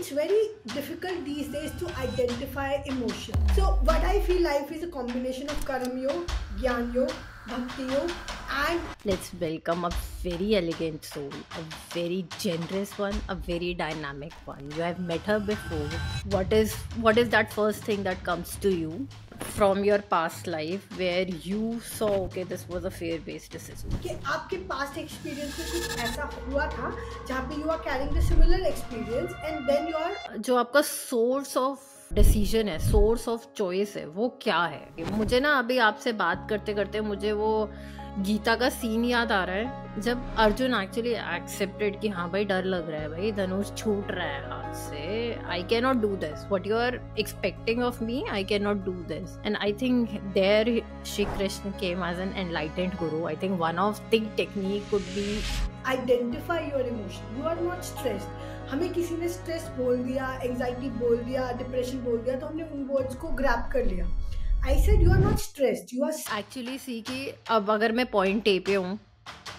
it's very difficult these days to identify emotion. So what I feel life is a combination of Karam Yog, Gyan Yog, Bhakti Yog, and Let's welcome a very elegant soul, a very generous one, a very dynamic one. You have met her before. What is that first thing that comes to you from your past life where you saw okay this was a fear based decision? कि आपके past experience में कुछ ऐसा हुआ था जहाँ पे you are carrying the similar experience and then you are जो आपका सोर्स ऑफ डिसीजन है, सोर्स ऑफ चॉइस है, वो क्या है? मुझे ना अभी आपसे बात करते करते मुझे वो गीता का सीन याद आ रहा है जब अर्जुन एक्चुअली एक्सेप्टेड कि हाँ भाई डर लग रहा है, भाई धनुष छूट रहा है हाथ से, I can not do this, what you are expecting of me, I can not do this. And I think there Shri Krishna came as an enlightened guru. I think one of the technique could be identify your emotion. You are not stressed. हमें किसी ने stress बोल दिया, anxiety बोल दिया, depression बोल दिया, तो हमने उन वर्ड्स को ग्रैब कर लिया. I said you are not stressed, you are actually see कि अब अगर मैं पॉइंट ए पे हूँ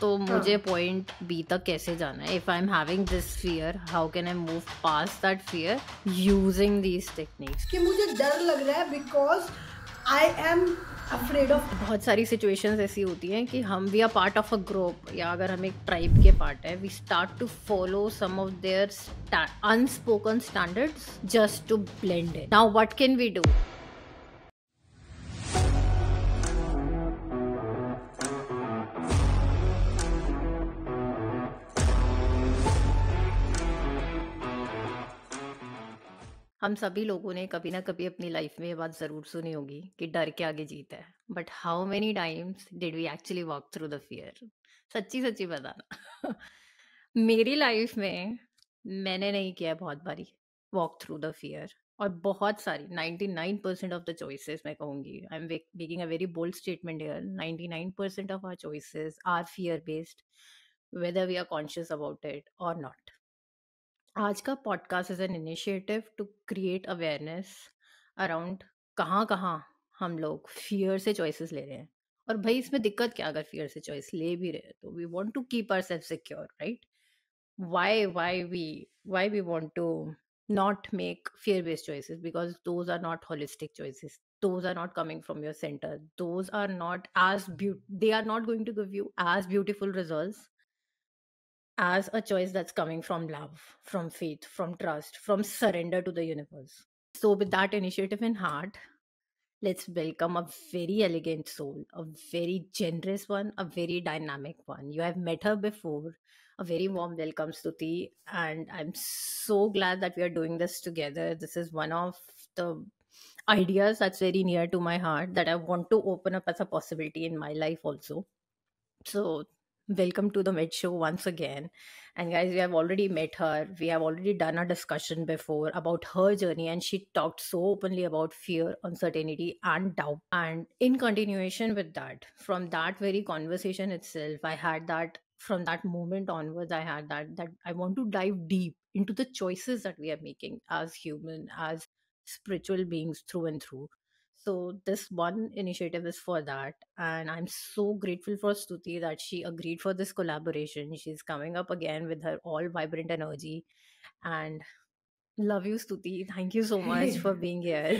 तो मुझे पॉइंट बी तक कैसे जाना है. If I am having this fear, how can I move past that fear using these techniques. कि मुझे डर लग रहा है because I am afraid of. बहुत सारी सिचुएशंस ऐसी होती हैं कि हम we are part of a group या अगर हम एक ट्राइब के पार्ट है, we start to follow some of their unspoken standards just to blend in. Now what can we do? हम सभी लोगों ने कभी ना कभी अपनी लाइफ में ये बात ज़रूर सुनी होगी कि डर के आगे जीत है. But how many times did we actually walk through the fear? सच्ची सच्ची बताना. मेरी लाइफ में मैंने नहीं किया है बहुत बारी वॉक थ्रू द फियर. और बहुत सारी 99% ऑफ द चॉइसेस मैं कहूँगी, I am making a very bold statement here, 99% of our choices are fear based, whether we are conscious about it और नॉट. आज का podcast is an initiative to create awareness around कहाँ कहाँ हम लोग fear से चॉइसेस ले रहे हैं. और भाई इसमें दिक्कत क्या अगर फियर से चॉइस ले भी रहे हैं तो we want to keep ourselves secure, right? Why we want to not make fear based choices? Because those are not holistic choices, those are not coming from your center, those are not they are not going to give you as beautiful results as a choice that's coming from love, from faith, from trust, from surrender to the universe. So, with that initiative in heart, let's welcome a very elegant soul, a very generous one, a very dynamic one. You have met her before. A very warm welcome, Stuti. And I'm so glad that we are doing this together. This is one of the ideas that's very near to my heart that I want to open up as a possibility in my life also. So, welcome to the Med Show once again. And guys, we have already met her. We have already done a discussion before about her journey, and she talked so openly about fear, uncertainty, and doubt. And in continuation with that, from that very conversation itself, I had that from that moment onwards, I had that I want to dive deep into the choices that we are making as human, as spiritual beings through and through. So this one initiative is for that, and I'm so grateful for Stuti that she agreed for this collaboration. She's coming up again with her all vibrant energy, and love you, Stuti. Thank you so much for being here.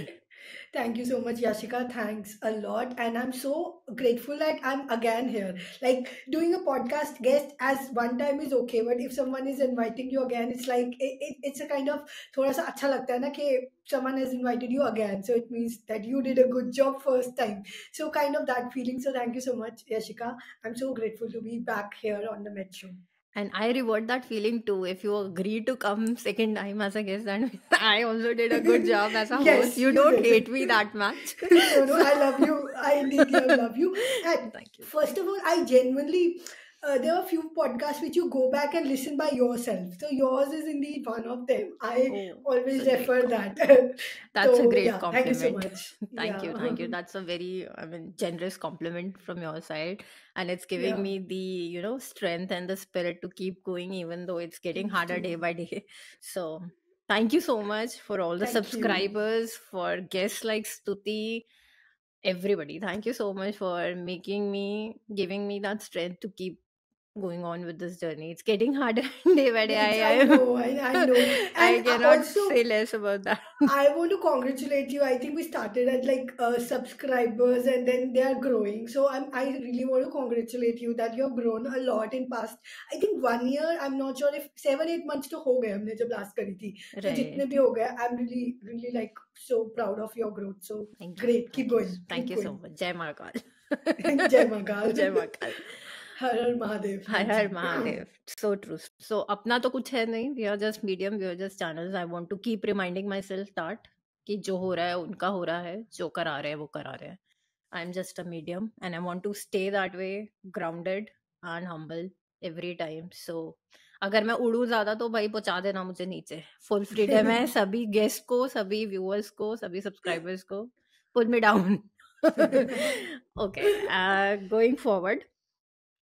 Thank you so much, Yashika. Thanks a lot. And I'm so grateful that I'm again here. Like doing a podcast guest as one time is okay, but if someone is inviting you again, it's like it's a kind of थोड़ा सा अच्छा लगता है ना कि someone has invited you again. So it means that you did a good job first time. So kind of that feeling. So thank you so much, Yashika. I'm so grateful to be back here on the Met Show. And I reward that feeling too. If you agree to come second time as a guest, then I also did a good job as a host. Yes, You you don't did. hate me that much. No, I love you. I indeed love you. And Thank you. first of all, I genuinely, there are a few podcasts which you go back and listen by yourself. So yours is indeed one of them. I Oh, always it's a great refer that. That's a So great yeah, thank you so compliment. much. Thank you. Yeah. Thank you. That's a very, I mean, generous compliment from your side. And it's giving Yeah. me the, strength and the spirit to keep going, even though it's getting Please harder day do. by day. So thank you so much for all the Thank you. subscribers, for guests like Stuti, everybody. Thank you so much for giving me that strength to keep going on with this journey. It's getting harder day by day. It's, I I am know, I know. I And cannot also, say less about that. I want to congratulate you. I think we started at like subscribers and then they are growing. So I really want to congratulate you that you have grown a lot in past. I think 1 year. I'm not sure if 7-8 months to हो गए हमने जब last करी थी. तो जितने Right. भी हो गए, I'm really like so proud of your growth. So Thank you. great. Keep Thank you. going. Thank Keep you so going. much. Jai Mahakal. Jai Mahakal. Jai Mahakal. Har Har Mahadev. हर हाँ हर जी. Mahadev. So true. So अपना तो कुछ है नहीं. We are just medium. We are just channels. I want to keep reminding myself that कि जो हो रहा है उनका हो रहा है, जो करा रहे हैं वो करा रहे हैं. I'm just a medium and I want to stay that way, grounded and humble every time. So अगर मैं उड़ूँ ज्यादा तो भाई पहुंचा देना मुझे नीचे. Full freedom है सभी गेस्ट को, सभी व्यूअर्स को, सभी सब्सक्राइबर्स को. Pull me down. Okay. Going forward,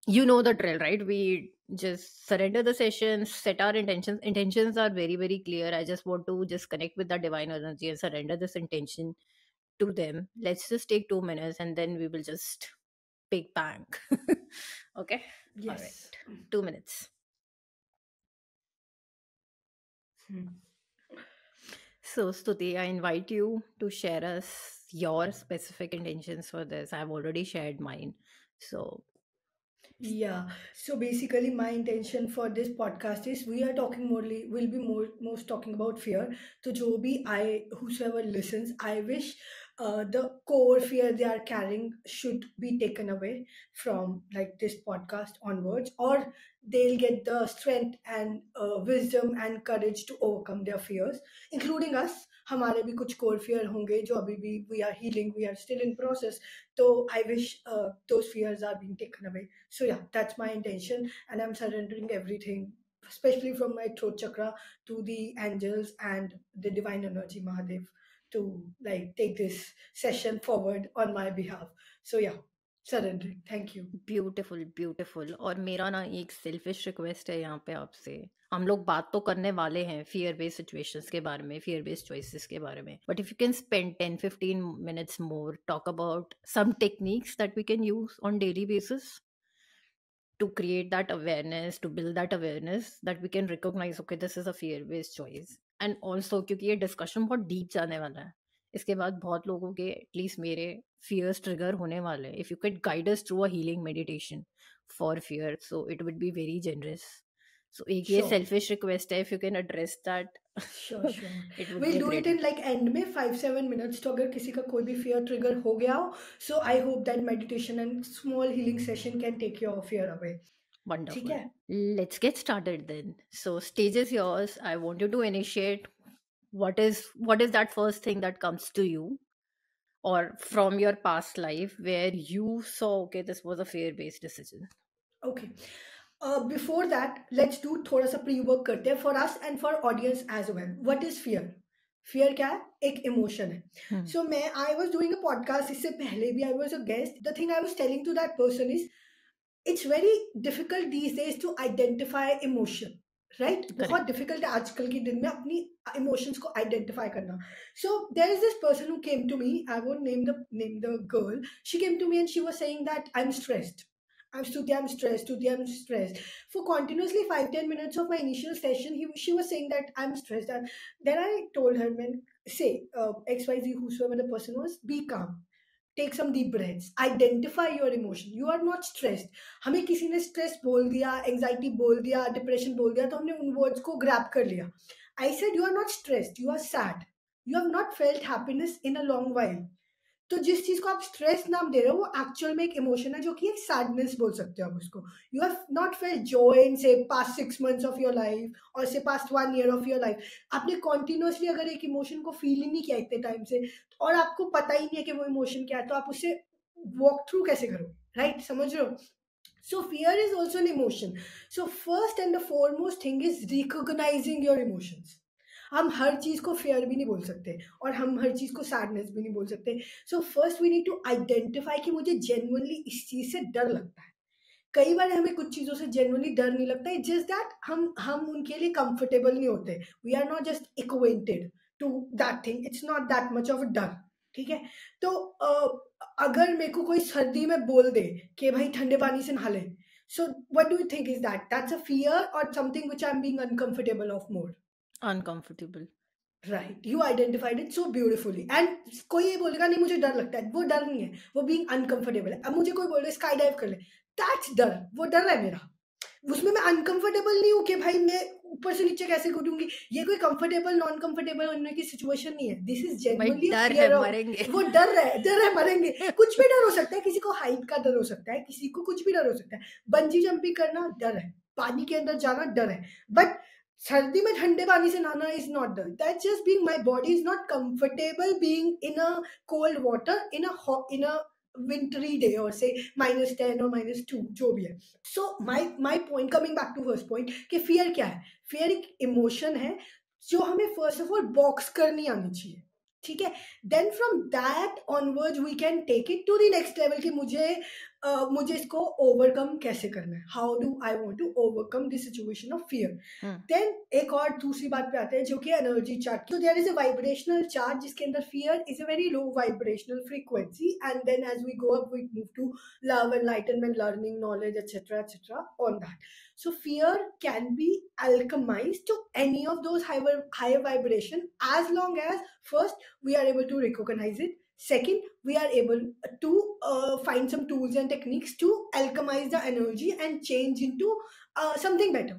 you know the drill, right? We just surrender the sessions, set our intentions. Intentions are very, very clear. I just want to just connect with the divine energy and surrender this intention to them. Let's just take 2 minutes and then we will just big bang. Okay. All right. Yes. 2 minutes. So, Stuti, I invite you to share us your specific intentions for this. I've already shared mine. So, Yeah. So basically, my intention for this podcast is we are talking morely. We'll be most talking about fear. So जो भी whosoever listens, I wish the core fear they are carrying should be taken away from like this podcast onwards, or they'll get the strength and wisdom and courage to overcome their fears, including us. हमारे भी कुछ core fear होंगे जो अभी भी we are healing, we are still in process. So I wish those fears are being taken away. So yeah, that's my intention, and I'm surrendering everything, especially from my throat chakra to the angels and the divine energy Mahadev to like take this session forward on my behalf. So yeah, surrendering. Thank you. Beautiful beautiful. और मेरा ना एक selfish request है यहाँ पे आपसे. हम लोग बात तो करने वाले हैं फियर बेस्ड सिचुएशंस के बारे में, फियर बेस्ड चॉइसेस के बारे में, but if you can spend 10-15 minutes more, talk about some techniques that we can use on daily basis to create that awareness, to build that awareness that we can recognize, okay, this is a fear based choice. And also क्योंकि ये discussion बहुत deep जाने वाला है, इसके बाद बहुत लोगों के एटलीस्ट मेरे फियर्स ट्रिगर होने वाले हैं. If you can guide us through a healing meditation for fear, so it would be very generous. So एक ये Sure. सेल्फिश रिक्वेस्ट है, if you can address that. Sure. It would We'll be do great. it in like end में 5-7 minutes. तो अगर किसी का कोई भी fear trigger हो गया हो, so I hope that meditation and small healing session can take your fear away. ठीक Wonderful. है? Let's get started then. So stage is yours. I want you to initiate. What is that first thing that comes to you, or from your past life where you saw, okay, this was a fear based decision? Okay. Before that, let's do थोड़ा सा pre work करते हैं for us and for audience as well. What is fear? Fear क्या है? एक emotion है. Hmm. So I was doing a podcast इससे पहले भी I was a guest. The thing I was telling to that person is it's very difficult these days to identify emotion. Right? बहुत difficult है आजकल के दिन में अपनी emotions को identify करना. So there is this person who came to me. I won't name the girl. She came to me and she was saying that I'm stressed. I'm stressed. For continuously 5-10 minutes of my initial session, she was saying that I'm stressed. And then I told her, man, say XYZ, whosoever the person was, be calm. Take some deep breaths. Identify your emotion. You are not stressed. हमें किसी ने stress बोल दिया, anxiety बोल दिया, depression बोल दिया, तो हमने उन words को grab कर लिया. I said you are not stressed. You are sad. You have not felt happiness in a long while. तो जिस चीज को आप स्ट्रेस नाम दे रहे हो वो एक्चुअल में एक इमोशन है जो कि एक सैडनेस बोल सकते हो आप उसको. You have not felt joy in से past 6 months of your life और से past 1 year of your life. आपने कॉन्टिन्यूसली अगर एक इमोशन को फील ही नहीं किया इतने टाइम से और आपको पता ही नहीं है कि वो इमोशन क्या है तो आप उससे वॉक थ्रू कैसे करो. राइट? समझ रहे हो? So fear is also an emotion. So first and the foremost thing is recognizing your emotions. हम हर चीज को फेयर भी नहीं बोल सकते और हम हर चीज को सैडनेस भी नहीं बोल सकते. So first we need to identify कि मुझे जेन्युइनली इस चीज से डर लगता है. कई बार हमें कुछ चीजों से जेन्युइनली डर नहीं लगता है, जस्ट दैट हम उनके लिए कंफर्टेबल नहीं होते. We are not just acquainted to that thing. It's not that much of a डर. ठीक है? तो अगर मेरे को कोई सर्दी में बोल दे कि भाई ठंडे पानी से नहा ले, So what do you think is that? That's a fear or something which I'm being uncomfortable of more? Uncomfortable. Right, you identified it so beautifully. And कोई ये बोलेगा नहीं मुझे डर लगता है, वो डर नहीं है, वो बीइंग अनकंफर्टेबल है। अब मुझे कोई बोले स्काई डाइव कर ले, दैट्स डर, वो डर है मेरा। उसमें मैं अनकंफर्टेबल नहीं हूँ कि भाई मैं ऊपर से नीचे कैसे कूदूंगी। ये कोई कंफर्टेबल नॉन कंफर्टेबल होने की सिचुएशन नहीं है। दिस इज भाई जेन्युइनली डर है फियर ऑफ, मरेंगे। वो डर है मरेंगे। कुछ भी डर हो सकता है, किसी को हाइट का डर हो सकता है, किसी को कुछ भी डर हो सकता है। बंजी जंपिंग करना डर है, पानी के अंदर जाना डर है, बट सर्दी में ठंडे पानी से नहाना इज नॉट डर। That's just being my body is not comfortable being in a cold water in a wintry day और से -10 और -2 जो भी है। So my point, coming back to first point, कि फियर क्या है? फियर एक इमोशन है जो हमें फर्स्ट ऑफ ऑल बॉक्स करनी आनी चाहिए, ठीक है। Then from that onwards we can take it to the next level कि मुझे इसको ओवरकम कैसे करना है, how do I want to overcome this situation of fear. Then एक और दूसरी बात पे आते हैं जो कि एनर्जी चार्ट। तो there is a vibrational chart जिसके अंदर fear is a very low vibrational frequency, and then as we go up we move to love, enlightenment, learning, knowledge, etc., on that. So fear can be alchemized to any of those higher vibration, as long as first we are able to recognize it. Second, we are able to find some tools and techniques to alchemize the energy and change into something better.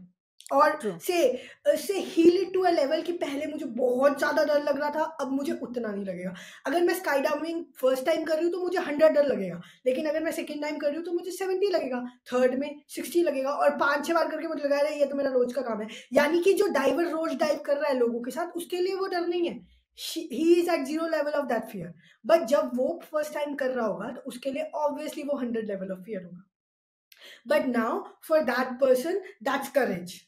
और True. से heal it to a level कि पहले मुझे बहुत ज्यादा डर लग रहा था, अब मुझे उतना नहीं लगेगा। अगर मैं स्काई डाइविंग फर्स्ट टाइम कर रही हूँ तो मुझे 100 डर लगेगा, लेकिन अगर मैं सेकंड टाइम कर रही हूँ तो मुझे 70 लगेगा, थर्ड में 60 लगेगा, और 5-6 बार करके मुझे लगा रहा है ये तो मेरा रोज का काम है। यानी कि जो डाइवर रोज डाइव कर रहा है लोगों के साथ, उसके लिए वो डर नहीं है, he is at 0 level of that fear. But जब वो फर्स्ट टाइम कर रहा होगा तो उसके लिए ऑब्वियसली वो 100 लेवल ऑफ फियर होगा। But now for that person that's courage.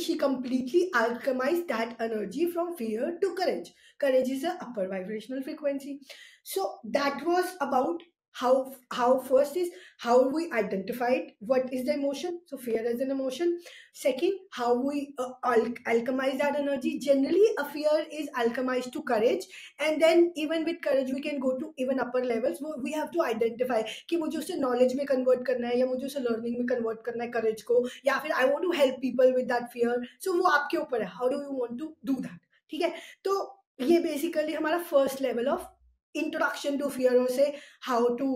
She completely alchemized that energy from fear to courage. Courage is a upper vibrational frequency. So that was about how first is how we identified what is the emotion. So fear is an emotion. Second, how we alchemize that energy. Generally, a fear is alchemized to courage, and then even with courage, we can go to even upper levels. We have to identify कि मुझे उसे knowledge में convert करना है या मुझे उसे learning में convert करना है courage को, या फिर I want to help people with that fear. So वो आपके ऊपर है, how do you want to do that, ठीक है। तो ये basically हमारा first level of introduction to fear or say how to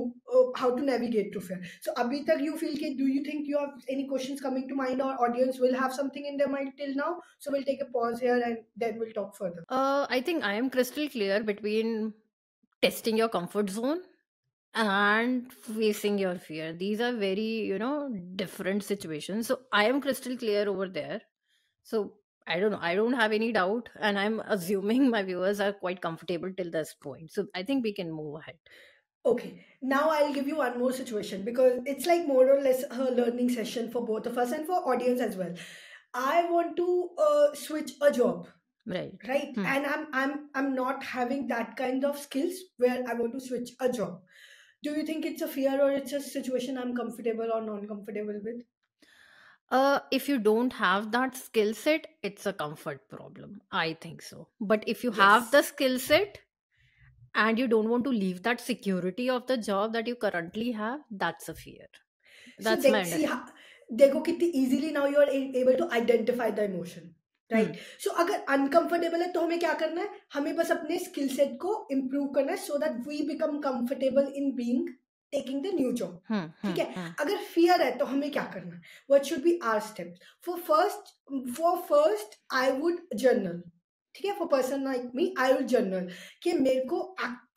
navigate to fear. So abhi tak you feel कि do you think you have any questions coming to mind, or audience will have something in their mind till now? So we'll take a pause here and then we'll talk further. I think I am crystal clear between testing your comfort zone and facing your fear. These are very, different situations. So I am crystal clear over there. So I don't know. I don't have any doubt. And I'm assuming my viewers are quite comfortable till this point. So I think we can move ahead. Okay, now I'll give you one more situation because it's like more or less a learning session for both of us and for audience as well. I want to switch a job, Right. right? And I'm not having that kind of skills where I want to switch a job. Do you think it's a fear or it's a situation I'm comfortable or non-comfortable with? If you don't have that skill set, it's a comfort problem. I think so. But if you have the Yes. skill set and you don't want to leave that security of the job that you currently have, that's a fear. So That's my see, understanding. देखो कितनी easily now you are able to identify the emotion, right? So अगर uncomfortable है तो हमें क्या करना है? हमें बस अपने skill set को improve करना है so that we become comfortable in being taking the new job. ठीक है? अगर fear है तो हमें क्या करना है? What should be our steps? For first, I would journal. ठीक है, for person like me I will journal कि मेरे को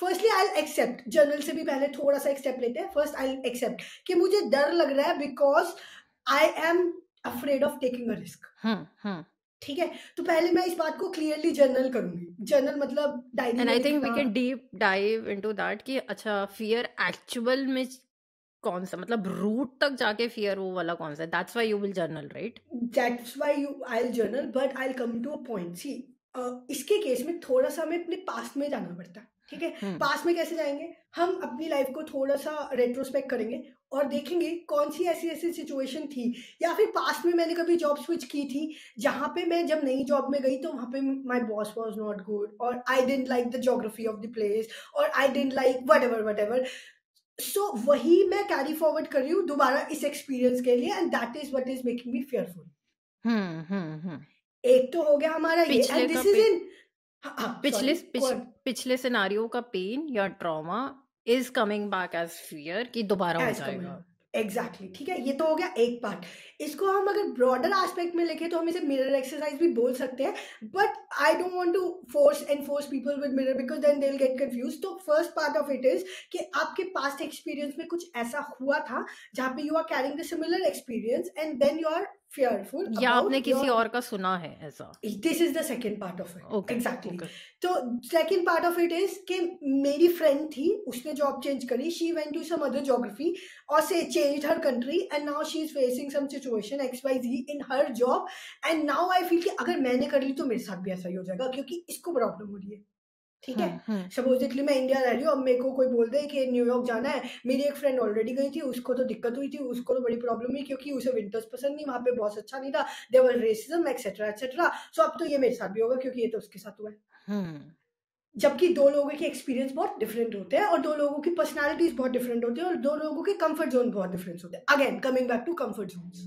फर्स्टली आई एक्सेप्ट, जर्नल से भी पहले थोड़ा सा एक्सेप्ट लेते हैं। फर्स्ट आई एक्सेप्ट कि मुझे डर लग रहा है because I am afraid of taking a risk. ठीक है, तो पहले मैं इस बात को क्लियरली जर्नल करूंगी। जर्नल मतलब डायरी एंड में आई थिंक वी लिखना। Can deep dive into that कि अच्छा फियर एक्चुअल में कौन सा, मतलब रूट तक जाके फियर वो वाला कौन सा है। That's why you will journal, right? That's why you I will journal, but I will come to a point. See इसके केस में थोड़ा सा हमें अपने पास्ट में जाना पड़ता है, ठीक है। पास्ट में कैसे जाएंगे? हम अपनी लाइफ को थोड़ा सा रेट्रोस्पेक्ट करेंगे और देखेंगे कौन सी ऐसी ऐसी सिचुएशन थी, या फिर पास्ट में मैंने कभी जॉब स्विच की थी जहाँ पे मैं जब नई जॉब में गई तो वहाँ पे my boss was not good, और I didn't like the geography of the place, और I didn't like whatever. So वही मैं कैरी फॉरवर्ड कर रही हूँ दोबारा इस एक्सपीरियंस के लिए, and that is what is making me fearful. Hmm. एक तो हो गया हमारा ये, पिछले एंड का दिस इज पे, इन, हाँ पिछले सॉरी पिछ, कौन, पिछले सिनारियो का पेन या trauma is coming back as fear कि दोबारा हो एज कमेंट, जाएगा। एग्जैक्टली, ठीक है, ये तो हो गया एक पार्ट। इसको हम अगर ब्रॉडर एस्पेक्ट में लेके तो हम इसे मिरर एक्सरसाइज भी बोल सकते हैं, but I don't want to force enforce people with mirror because then they will get confuse. तो first part of it is कि आपके पास्ट एक्सपीरियंस में कुछ ऐसा हुआ था जहाँ पे you are carrying the similar experience and then you are fearful या आपने about किसी your, और का सुना है ऐसा। This is the second part of it, okay exactly. Okay. तो second part of it is कि मेरी फ्रेंड थी, उसने जॉब चेंज करी, she went to some other geography और से change her country and now she is facing some situation XYZ in her job, and now I feel कि अगर मैंने कर ली तो मेरे साथ भी ऐसा ही हो जाएगा क्योंकि इसको प्रॉब्लम हो रही है, ठीक है। सपोजिटली मैं इंडिया रह रही हूँ, अब मेरे को कोई बोल दे कि न्यूयॉर्क जाना है, मेरी एक फ्रेंड ऑलरेडी गई थी, उसको तो दिक्कत हुई थी, उसको तो बड़ी प्रॉब्लम हुई क्योंकि उसे विंटर्स पसंद नहीं, वहाँ पे बॉस अच्छा नहीं था, there was racism etcetera etcetera. So अब तो ये मेरे साथ भी होगा क्योंकि ये तो उसके साथ हुआ है। जबकि दो लोगों के एक्सपीरियंस बहुत डिफरेंट होते हैं और दो लोगों की पर्सनालिटीज बहुत डिफरेंट होती है और दो लोगों के कंफर्ट जोन बहुत डिफरेंट होते हैं। Again coming back to comfort zones,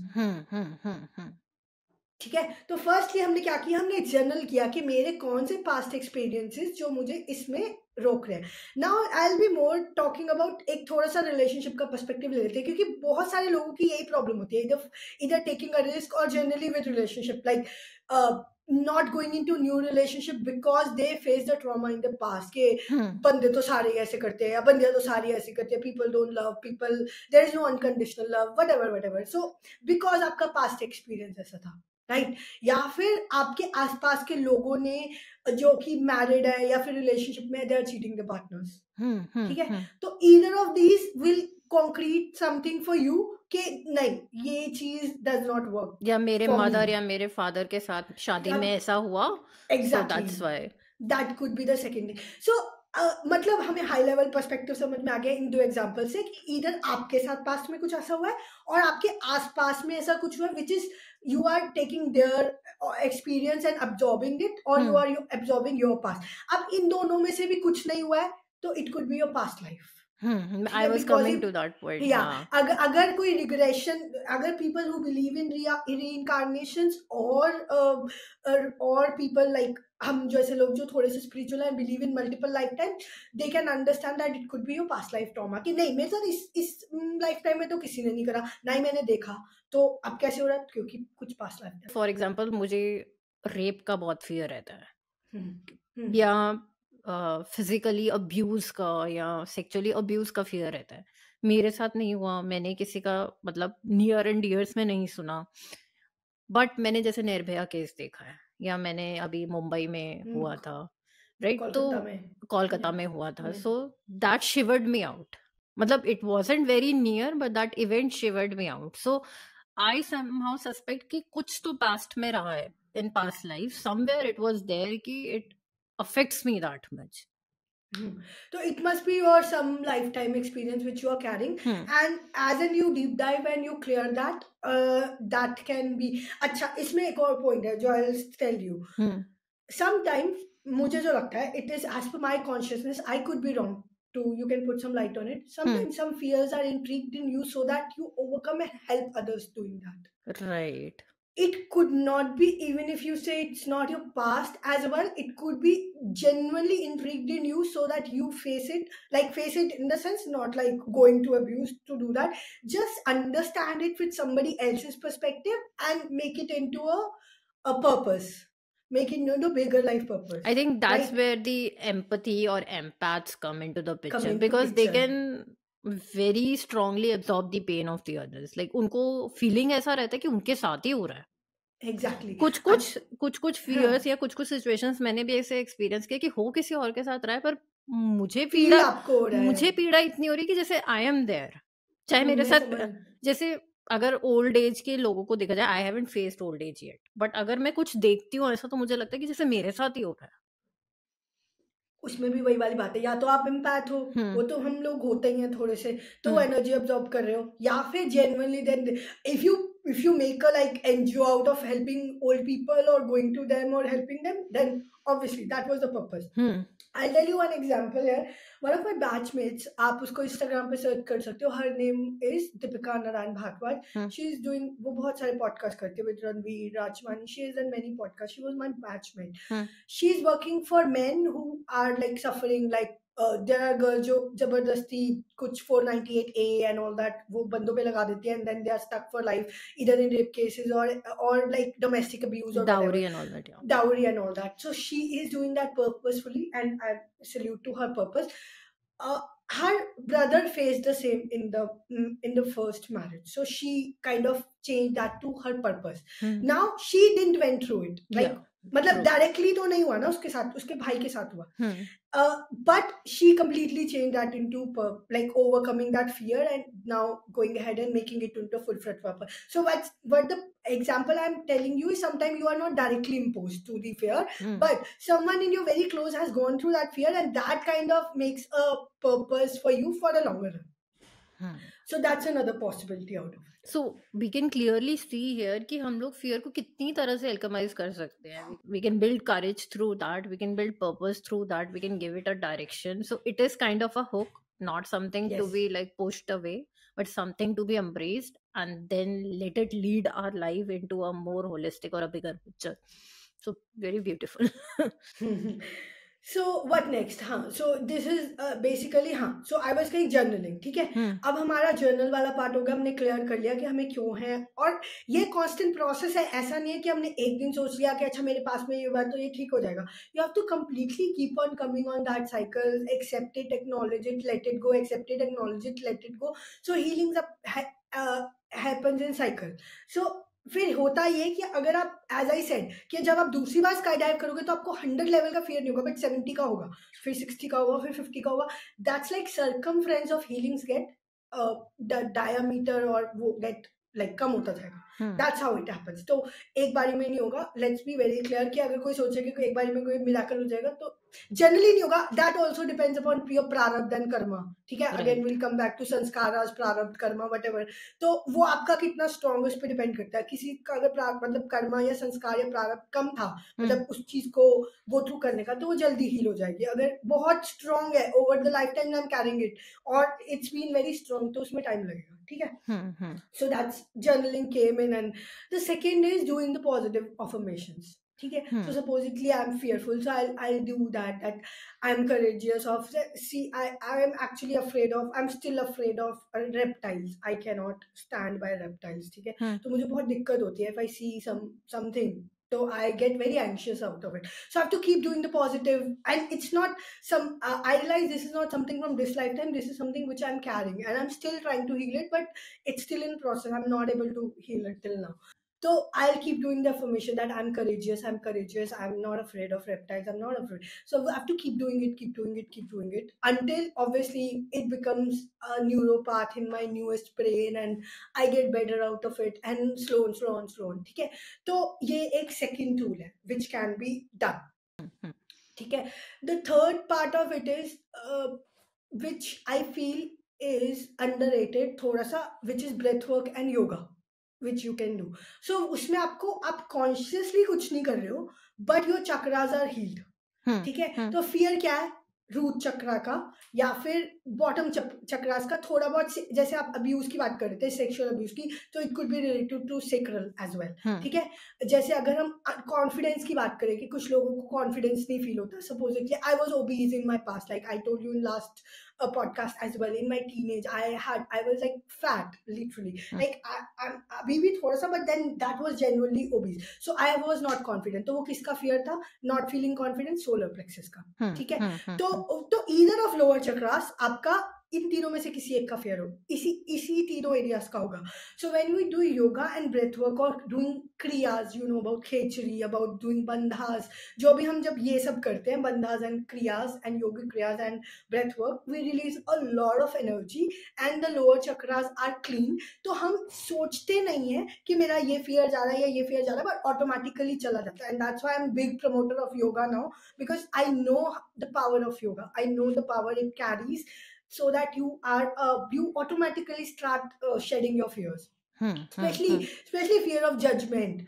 ठीक है। तो फर्स्टली हमने क्या किया, हमने जर्नल किया कि मेरे कौन से पास्ट एक्सपीरियंसेस जो मुझे इसमें रोक रहे हैं। Now I will be more talking about एक थोड़ा सा रिलेशनशिप का पर्सपेक्टिव ले लेते हैं क्योंकि बहुत सारे लोगों की यही प्रॉब्लम होती है, इधर टेकिंग अ रिस्क और generally with relationship like not going into new relationship because they face the trauma in the past के बंदे तो सारे ऐसे करते हैं या बंदियां तो सारी ऐसे करते हैं, people don't love people, there is no unconditional love, whatever, so because आपका past experience ऐसा था, राइट या फिर आपके आसपास के लोगों ने जो कि मैरिड है या फिर रिलेशनशिप में, they are cheating the partners, ठीक है। तो either of these will concrete something for you कि नहीं ये चीज डज नॉट वर्क, या मेरे मदर या मेरे फादर के साथ शादी में ऐसा हुआ, so that's why, that could be the second thing. So मतलब हमें हाई लेवल पर्सपेक्टिव समझ में आ गया इन दो एग्जांपल से कि इधर आपके साथ पास्ट में कुछ ऐसा हुआ है और आपके आसपास में ऐसा कुछ हुआ है which is you are taking their experience and absorbing it or you are absorbing your past। अब इन दोनों में से भी कुछ नहीं हुआ है तो it could be your past life। I was coming to that point। Yeah, अगर कोई रिग्रेशन, अगर people who believe in reincarnations or people like हम जैसे लोग जो थोड़े से spiritual and believe in multiple life time, they can understand that it could be your past life trauma कि नहीं मेरे साथ इस लाइफ टाइम में तो किसी ने नहीं करा, ना ही मैंने देखा, तो अब कैसे हो रहा है क्योंकि कुछ past life time. For example मुझे रेप का बहुत फियर रहता है या फिजिकली अब्यूज का या सेक्सुअली अब्यूज का फियर रहता है। मेरे साथ नहीं हुआ, मैंने किसी का मतलब नियर एंड डियर्स में नहीं सुना, बट मैंने जैसे निर्भया केस देखा है या मैंने अभी मुंबई में हुआ था, राइट, तो कोलकाता में हुआ था, so that shivered me out, मतलब it wasn't very near but that event shivered me out. So I somehow suspect कि कुछ तो पास्ट में रहा है, in past life somewhere it was there कि it affects me that much। So it must be your some lifetime experience which you are carrying, and as in you deep dive and you clear that, that can be अच्छा। इसमें एक और point है जो I'll tell you। Sometimes मुझे जो लगता है it is as per my consciousness, I could be wrong too, you can put some light on it। Sometimes some fears are intrigued in you so that you overcome and help others doing that, right। it could not be, even if you say it's not your past as well, it could be genuinely intrigued in you so that you face it, like face it in the sense not like going to abuse to do that, just understand it with somebody else's perspective and make it into a purpose, make it into a bigger life purpose। I think that's right? where the empathy or empaths come into the picture because they can very strongly absorb the pain of the others, like उनको feeling ऐसा रहता है कि उनके साथ ही हो रहा है। Exactly। कुछ fears या कुछ situations मैंने भी ऐसे experience किया कि हो किसी और के साथ रहा है पर मुझे पीड़ा इतनी हो रही कि जैसे I am there, चाहे मेरे साथ, जैसे अगर ओल्ड एज के लोगों को देखा जाए, I haven't faced old age yet, but अगर मैं कुछ देखती हूँ ऐसा तो मुझे लगता है कि जैसे मेरे साथ ही हो रहा है। उसमें भी वही वाली बात है, या तो आप एम्पैथ हो, वो तो हम लोग होते ही हैं थोड़े से, तो एनर्जी अब्सॉर्ब कर रहे हो, या फिर genuinely then if you if you make a like NGO out of helping old people or going to them or helping them, then obviously that was the purpose. Hmm. I'll tell you one example here. One of my batchmates, आप उसको Instagram पे search कर सकते हो. Her name is Deepika Narayan Bhargava. Hmm. She is doing वो बहुत सारे podcast करती है with Ranveer Rajmani. She has done many podcasts. She was my batchmate. Hmm. She is working for men who are like suffering like there are girls जो जबरदस्ती कुछ 498A and all that वो बंदों पे लगा देती है and then they are stuck for life either in rape cases or like domestic abuse or Dowry whatever. and all that, yeah. Dowry and all that. So she is doing that purposefully, and I salute to her purpose. Uh, her brother faced the same in the first marriage, so she kind of changed that to her purpose. Hmm. Now she didn't went through it, like Yeah, मतलब true. Directly तो नहीं हुआ ना उसके साथ, उसके भाई के साथ हुआ. Hmm. But she completely changed that into like overcoming that fear and now going ahead and making it into full-fledged purpose. So what the example I'm telling you is sometimes you are not directly imposed to the fear, Hmm. but someone in your very close has gone through that fear and that kind of makes a purpose for you for the longer run. Hmm. So that's another possibility out of it. So we can clearly see here कि हम लोग fear को कितनी तरह से alchemize कर सकते हैं. We can build courage through that. We can build purpose through that. We can give it a direction. So it is kind of a hook, not something to Yes. be like pushed away, but something to be embraced and then let it lead our life into a more holistic or a bigger picture. So very beautiful. So what next? हाँ, so this is basically हाँ, so I was saying journaling, ठीक है. Hmm. अब हमारा journal वाला part हो गया, हमने क्लियर कर लिया कि हमें क्यों है, और ये कांस्टेंट प्रोसेस है. ऐसा नहीं है कि हमने एक दिन सोच लिया कि अच्छा मेरे पास में ये हुआ तो ये ठीक हो जाएगा. You have to completely keep on coming on that cycle, accept it, acknowledge it, let it go, accept it, acknowledge it, let it go. So healings happens in cycle. So फिर होता ये कि अगर आप एज आई सेड कि जब आप दूसरी बार स्काई डाइव करोगे तो आपको 100 लेवल का फियर नहीं होगा, बट 70 का होगा, फिर 60 का होगा, फिर 50 का होगा. That's like circumference of healings get the diameter और वो गेट लाइक कम होता जाएगा. That's how it happens. तो एक बारी में नहीं होगा. लेट्स बी वेरी क्लियर कि अगर कोई सोचे कि एक बारी में कोई मिराकल हो जाएगा तो जनरली नहीं होगा. That also depends upon your prarabdha and karma. ठीक है, again will come back to samskaras, prarabdha, karma, whatever. तो वो आपका कितना स्ट्रॉन्ग है उस पर डिपेंड करता है. किसी का अगर मतलब कर्मा या संस्कार या प्रारब्ध कम था, मतलब उस चीज को गो थ्रू करने का, तो वो जल्दी हील हो जाएगी. अगर बहुत स्ट्रॉन्ग है, over the life time I am carrying it, और इट्स बीन वेरी स्ट्रॉन्ग, तो उसमें टाइम लगेगा. ठीक है. So that's journaling came in, and the second is doing the positive affirmations. ठीक है. So supposedly I'm fearful, so I'll do that I'm courageous of, see, I am actually afraid of, I'm still afraid of reptiles. I cannot stand by reptiles. ठीक है. तो मुझे बहुत दिक्कत होती है if I see something, so I get very anxious out of it. So I have to keep doing the positive, and it's not some I realize this is not something from this lifetime, this is something which I'm carrying and I'm still trying to heal it, but it's still in process. I'm not able to heal it till now. So I'll keep doing the affirmation that I'm courageous, I'm not afraid of reptiles, I'm not afraid. So I have to keep doing it until obviously it becomes a neuropath in my newest brain and I get better out of it, and slow on. ठीक है. तो ये एक second tool है which can be done. ठीक है. The third part of it is which I feel is underrated थोड़ा सा, which is breath work and yoga, which you can do. So उसमें आपको, आप consciously कुछ नहीं कर रहे हो, but your chakras are healed. ठीक है. तो fear क्या है? रूट चक्रा का या फिर बॉटम चक्रास का थोड़ा बहुत, जैसे आप अब्यूज की बात कर रहे थे, सेक्सुअल अब्यूज की, तो it could be related to sacral as well. ठीक है. जैसे अगर हम कॉन्फिडेंस की बात करें कि कुछ लोगों को कॉन्फिडेंस नहीं फील होता, supposedly I was obese in my past, like I told you in last a podcast as well. In my teenage, I was like fat, literally. Like I'm अभी भी थोड़ा सा, but then that was genuinely obese. So I was not confident. तो वो किसका fear था? Not feeling confident, solar plexus का. ठीक है. तो either of lower chakras आपका इन तीनों में से किसी एक का फेयर हो, इसी तीनों एरियाज का होगा. So when we do yoga and breath work और doing kriyas, you know about khechari, about doing bandhas, जो भी हम जब ये सब करते हैं, bandhas and kriyas and yogic kriyas and breath work, we release a lot of energy and the lower chakras are clean. तो हम सोचते नहीं है कि मेरा ये फियर जा रहा है या ये फियर जा रहा है, बट ऑटोमेटिकली चला जाता है. And that's why I am big promoter of yoga now, because I know the power of yoga, I know the power it carries, so that you automatically start shedding your fears. Specially specially fear of judgement,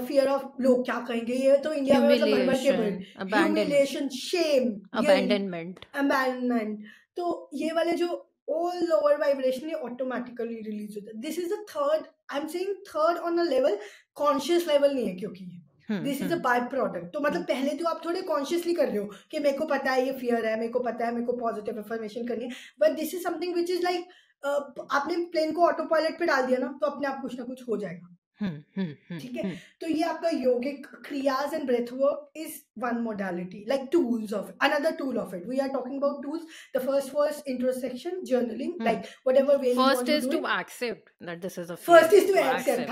fear of लोग क्या कहेंगे, ये तो India में मतलब भर भर के humiliation, word, humiliation, shame, guilt, abandonment. Abandonment. तो ये वाले जो ऑल लोअर वाइब्रेशन ये ऑटोमेटिकली रिलीज होता है। This is the third, I am saying third on a level, conscious level नहीं है क्योंकि this is a by product. तो मतलब पहले तो आप थोड़े कॉन्शियसली कर रहे हो कि मेरे को पता है ये फियर है, मेरे को पता है मेरे को पॉजिटिव इन्फॉर्मेशन करनी है, but this is something which is like आपने प्लेन को ऑटो पायलट पे डाल दिया ना, तो अपने आप कुछ ना कुछ हो जाएगा। ठीक है, तो ये आपका yogic kriyas and breath work is one modality, like tools of another tool of it. We are talking about tools. The first was introspection, journaling, like whatever way you want first to is do to it. Except that this is a first is to fear, except,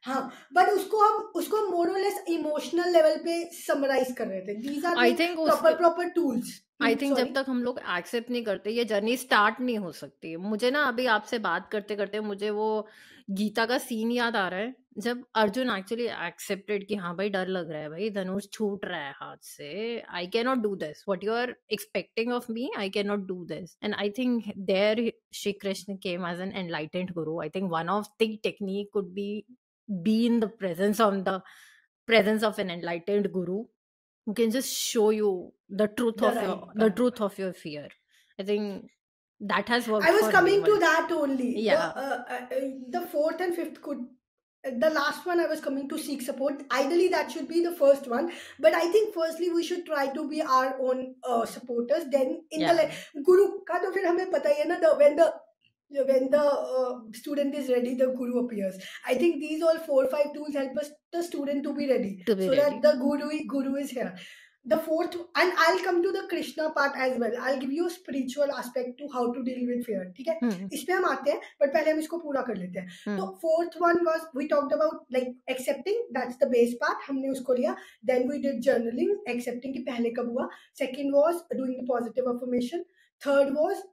हाँ, but उसको more or less emotional level पे summarise कर रहे थे। These are I think proper tools. I think जब sorry, तक हम लोग एक्सेप्ट नहीं करते ये जर्नी स्टार्ट नहीं हो सकती। मुझे ना अभी आपसे बात करते करते मुझे वो गीता का सीन याद आ रहा है, जब अर्जुन एक्चुअली एक्सेप्टेड कि हाँ भाई डर लग रहा है, भाई धनुष छूट रहा है हाथ से, I can not do this, what you are expecting of me, I can not do this. And I think there Shri Krishna came as an enlightened guru. I think one of the technique could be in the presence of an enlightened guru who can just show you the truth the of right, the correct. truth of your fear. I think that has worked I was for coming me to once. that only. Yeah. The fourth and fifth could. The last one I was coming to seek support. Ideally, that should be the first one. But I think firstly we should try to be our own supporters. Then in Yeah. the guru का तो फिर हमें पता ही है ना, when the student is ready, the guru appears. I think these all 4 or 5 tools help us the student to be ready, To be so ready. that the guru is here. The fourth, and I'll come to the Krishna part as well. I'll give you a spiritual aspect to how to deal with fear. ठीक है, इस पे हम आते हैं, but पहले हम इसको पूरा कर लेते हैं। तो fourth one was we talked about like accepting, that's the base part, हमने उसको लिया। Then we did journaling, accepting कि पहले कब हुआ। Second was doing the positive affirmation. Third was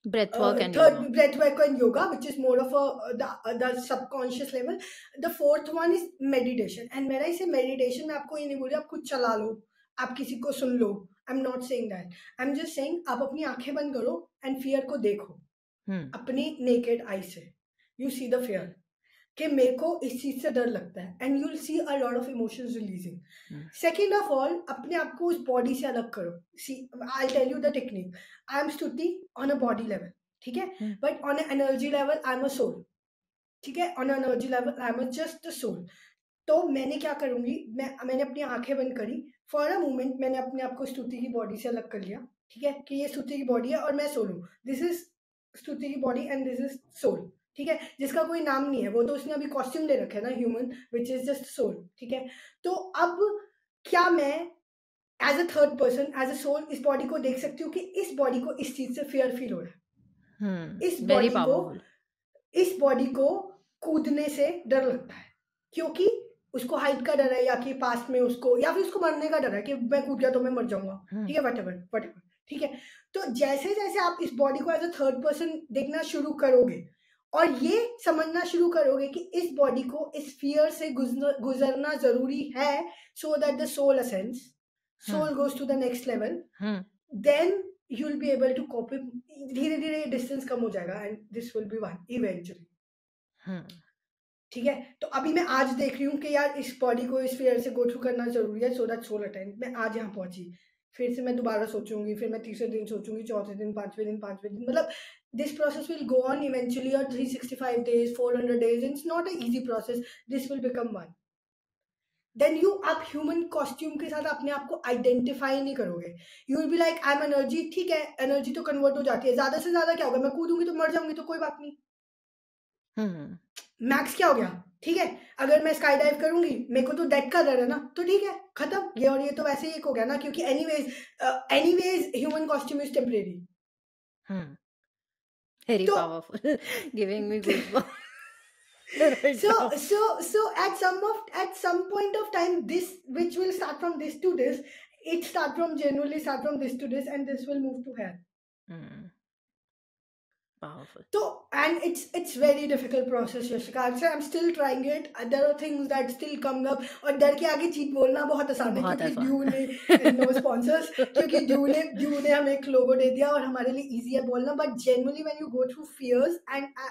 breath work and third yoga. breath work and yoga, which is more of the subconscious level. The fourth one is meditation. And when I say meditation, मैं आपको ये नहीं बोल रही आप कुछ चला लो, आप किसी को सुन लो। I'm not saying that. I'm just saying आप अपनी आंखें बंद करो and fear को देखो अपनी naked eye से। You see the fear कि मेरे को इस चीज से डर लगता है, and you will see a lot of emotions releasing. Second of all, अपने आप को उस बॉडी से अलग करो। See, I tell you the technique. I am Stuti on a body level, ठीक है, but on a energy level I am a soul. ठीक है, on energy level I am a just a soul. तो मैंने क्या करूंगी, मैंने अपनी आंखें बंद करी फॉर अ मोमेंट, मैंने अपने आप को स्तुति की बॉडी से अलग कर लिया। ठीक है, कि ये स्तुति की बॉडी है और मैं सोल हूँ। दिस इज स्तुति की body and this is soul. ठीक है, जिसका कोई नाम नहीं है, वो तो उसने अभी कॉस्ट्यूम ले रखा है ना, human, which is just soul. ठीक है, तो अब क्या मैं as a third person, as a soul, इस बॉडी को देख सकती हूँ कि इस बॉडी को इस चीज से फियर फील हो रहा है। इस बॉडी को कूदने से डर लगता है, क्योंकि उसको हाइट का डर है, या कि पास में उसको, या फिर उसको मरने का डर है कि मैं कूद गया तो मैं मर जाऊंगा। ठीक है, वट ठीक है, तो जैसे जैसे आप इस बॉडी को एज अ थर्ड पर्सन देखना शुरू करोगे और ये समझना शुरू करोगे कि इस बॉडी को इस फियर से गुजरना जरूरी है, so that the soul ascends, soul goes to the next level, then you will be able to cope it. धीरे धीरे डिस्टेंस कम हो जाएगा and this will be one eventually. ठीक है, तो अभी मैं आज देख रही हूँ कि यार इस बॉडी को इस फियर से गो थ्रू करना जरूरी है, सो दैट सोल अटेंड। मैं आज यहाँ पहुंची, फिर से मैं दोबारा सोचूंगी, फिर मैं तीसरे दिन सोचूंगी, चौथे दिन, पांचवें दिन, मतलब this process will go on eventually, और 365 days, 400 days, it's not a easy process, this will become one. देन आप ह्यूमन कॉस्ट्यूम के साथ अपने आप को आइडेंटिफाई नहीं करोगे। You will be like I am energy. ठीक है, एनर्जी तो कन्वर्ट हो जाती है, ज्यादा से ज्यादा क्या होगा, मैं कूदूंगी तो मर जाऊंगी, तो कोई बात नहीं। मैक्स क्या हो गया, ठीक है, अगर मैं स्काई डाइव करूंगी, मेरे को तो डेथ का डर है ना, तो ठीक है, खत्म, ये और ये तो वैसे ही एक हो गया ना, क्योंकि anyways human costume is temporary. Very powerful, giving me goosebumps. So at some point of time, this, which will start from this to this, it genuinely start from this to this, and this will move to here. Powerful. So, and it's very difficult process, Yashika. So I'm still trying it. There are things that still come up. और डर के आगे जीत बोलना बहुत आसान है, बहुत क्योंकि आसान. ड्यू ने नो स्पॉन्सर्स, क्योंकि ड्यू ने हमें एक लोगो दे दिया और हमारे लिए इजी है बोलना. But genuinely when you go through fears, and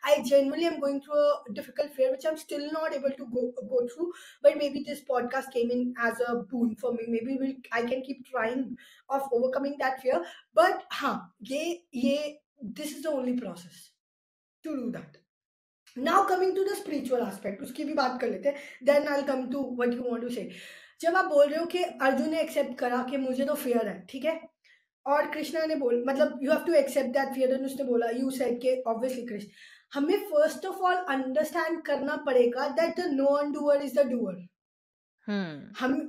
I genuinely am going through a difficult fear which I'm still not able to go through. But maybe this podcast came in as a boon for me. Maybe I can keep trying of overcoming that fear. But हाँ, ये this is the only process to do that. Now coming to the spiritual aspect, उसकी भी बात कर लेते हैं. Then I'll come to what you want to say. जब आप बोल रहे हो कि अर्जुन ने एक्सेप्ट करा कि मुझे तो फियर है, ठीक है, और कृष्णा ने बोल, मतलब you have to accept that fear, and उसने बोला, यू सेड के ऑब्वियसली कृष्ण, हमें फर्स्ट ऑफ ऑल अंडरस्टैंड करना पड़ेगा that the non doer is the doer. हम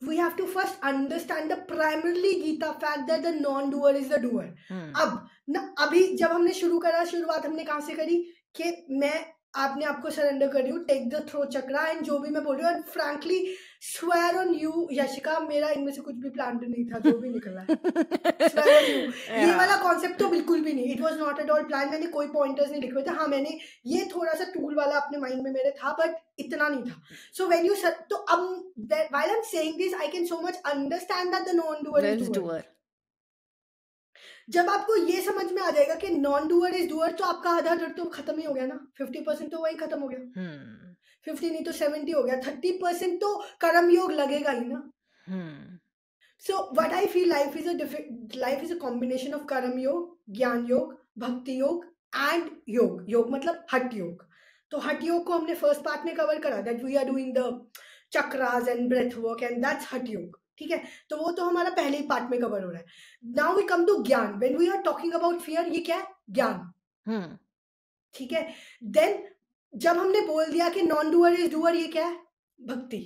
we have to first understand the primarily Gita fact that the non-doer is the doer. अब ना, अभी जब हमने शुरू करा, शुरुआत हमने कहाँ से करी कि मैं आपने आपको सरेंडर कर रही हूँ, take the throat chakra, and जो भी मैं बोल रही हूँ, and frankly swear on you Yashika, मेरा इनमें से कुछ भी प्लान नहीं था, जो भी निकला है स्वेयर ऑन यू. ये वाला कॉन्सेप्ट तो बिल्कुल भी नहीं, it was not at all plan. मैंने कोई पॉइंटर्स नहीं लिखे हुए थे. हाँ, मैंने ये थोड़ा सा टूल वाला अपने माइंड में मेरे था, बट इतना नहीं था. सो व्हेन यू, तो अब while I am saying this, I can so much understand that the non doer is doer. जब आपको ये समझ में आ जाएगा कि नॉन डूअर इज डूअर, तो आपका आधा डर तो खत्म ही हो गया ना. 50% तो वही खत्म हो गया. 50 नहीं तो 70 हो गया. 30% तो कर्म योग लगेगा ही ना. So what I feel, life is a combination of कर्म योग, ज्ञान योग, भक्ति योग एंड योग. योग मतलब हठ योग. तो हठ योग को हमने फर्स्ट पार्ट में कवर करा, that we are doing the chakras and breath work, and that's Hatha yoga. ठीक है, तो वो तो हमारा पहले ही पार्ट में कवर हो रहा है. Now we come to gyan. When we are talking about fear, ये क्या है? ज्ञान. ठीक है, देन जब हमने बोल दिया कि नॉन डूअर इज डूअर, ये क्या है? भक्ति.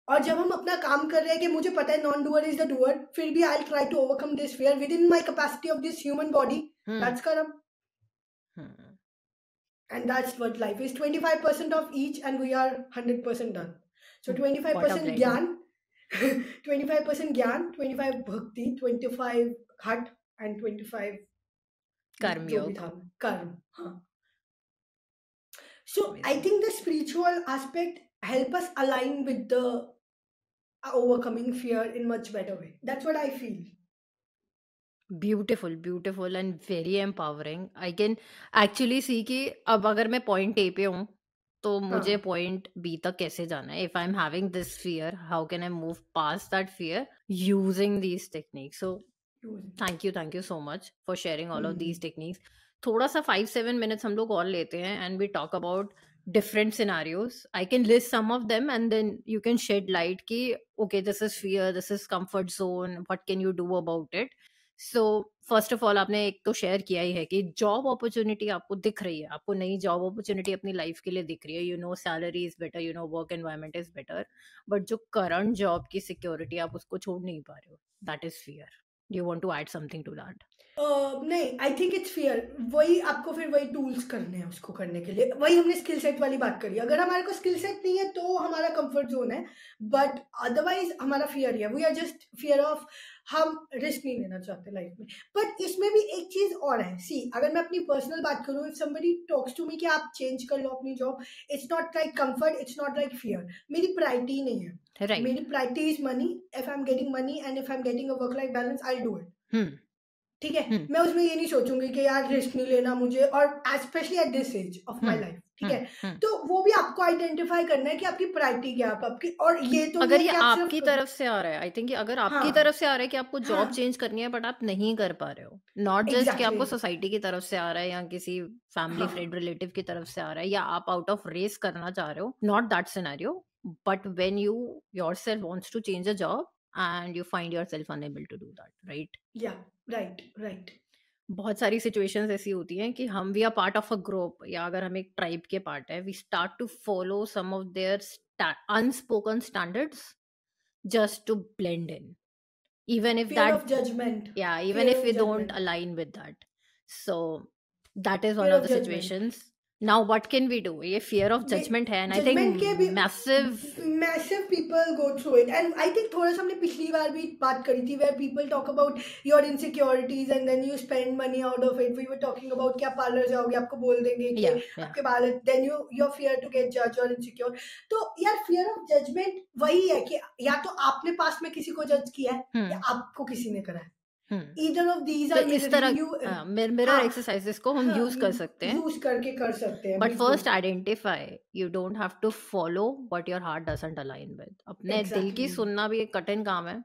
और जब हम अपना काम कर रहे हैं कि मुझे पता है non doer is the doer, फिर भी I try to overcome this fear within my capacity of this human body, that's karma. And that's what life is. 25% of each, and we are 100% done. So 25% gyan, 25% gyan, 25 bhakti, 25 hut, and 25 कर्म योग. Karma. Huh. So I think the spiritual aspect help us align with the overcoming fear in much better way. That's what I feel. Beautiful and very empowering. I can actually see कि अब अगर मैं point A पे हूँ तो मुझे point B तक कैसे जाना है. If I am having this fear, how can I move past that fear using these techniques. So thank you so much for sharing all of these techniques. थोड़ा सा 5-7 मिनट्स हम लोग और लेते हैं and we talk about different scenarios. I can list some of them and then you can shed light ki okay, this is fear, this is comfort zone, what can you do about it. So first of all, आपने एक तो share किया ही है कि job opportunity आपको दिख रही है, आपको नई जॉब अपॉर्चुनिटी अपनी लाइफ के लिए दिख रही है. You know salary is better, you know work environment is better, but जो करंट जॉब की सिक्योरिटी आप उसको छोड़ नहीं पा रहे हो, that is fear. You want to add something to that? नहीं, आई थिंक इट्स फियर. वही आपको फिर वही टूल्स करने हैं उसको करने के लिए. वही हमने स्किल सेट वाली बात करी. अगर हमारे को स्किल सेट नहीं है तो हमारा कंफर्ट जोन है, बट अदरवाइज हमारा फियर ही है. We are just fear of, हम रिस्क नहीं लेना चाहते लाइफ में. बट इसमें भी एक चीज और है. सी, अगर मैं अपनी पर्सनल बात करूँ, if somebody talks to me कि आप चेंज कर लो अपनी job, it's not like comfort, it's not like fear. मेरी प्रायोरिटी नहीं है. Right. मेरी priority is money. If I am getting money and if I am getting a work life balance, I do it. ठीक है, मैं उसमें ये नहीं सोचूंगी कि यार रिस्क नहीं लेना मुझे, और specially at this age of my life. ठीक है, तो वो भी आपको आइडेंटिफाई करना है कि आपकी प्रायोरिटी क्या है आपकी. और ये तो अगर ये आपकी तरफ से आ रहा है, आई थिंक अगर आपकी तरफ से आ रहा है कि आपको जॉब चेंज करनी है बट आप नहीं कर पा रहे हो, नॉट जस्ट कि आपको सोसाइटी की तरफ से आ रहा है या किसी फैमिली फ्रेंड रिलेटिव की तरफ से आ रहा है या आप आउट ऑफ रेस करना चाह रहे हो, not that scenario, but when you yourself wants to change a job and you find yourself unable to do that, right? Yeah, right. बहुत सारी सिचुएशंस ऐसी होती हैं कि हम we are part of a group, या अगर हम एक ट्राइब के पार्ट है, we start to follow some of their unspoken standards just to blend in, even if fear that of judgment. even if we don't align with that. So that is one of the situations. Now what can we do? ये fear of judgement है, and I think judgement के भी massive massive people go through it, and I think थोड़ा सा हमने पिछली बार भी बात करी थी, where people talk about your insecurities and then you spend money out of it. We were talking about कि आप पार्लर जाओगे, आपको बोल देंगे कि या आपके बाल, then you are fear to get जज और इनसिक्योर। तो यार फियर ऑफ जजमेंट वही है कि या तो आपने पास्ट में किसी को जज किया है या आपको किसी ने करा है। ईदर ऑफ दीज तो आर इस तरह मिररिंग यू। मिरर हाँ एक्सरसाइजेस को हम हाँ, यूज कर सकते हैं, यूज करके कर सकते हैं बट बिल्कुल। First identify, you don't have to follow what your heart doesn't align with. अपने दिल की एग्जैक्टली सुनना भी एक कठिन काम है,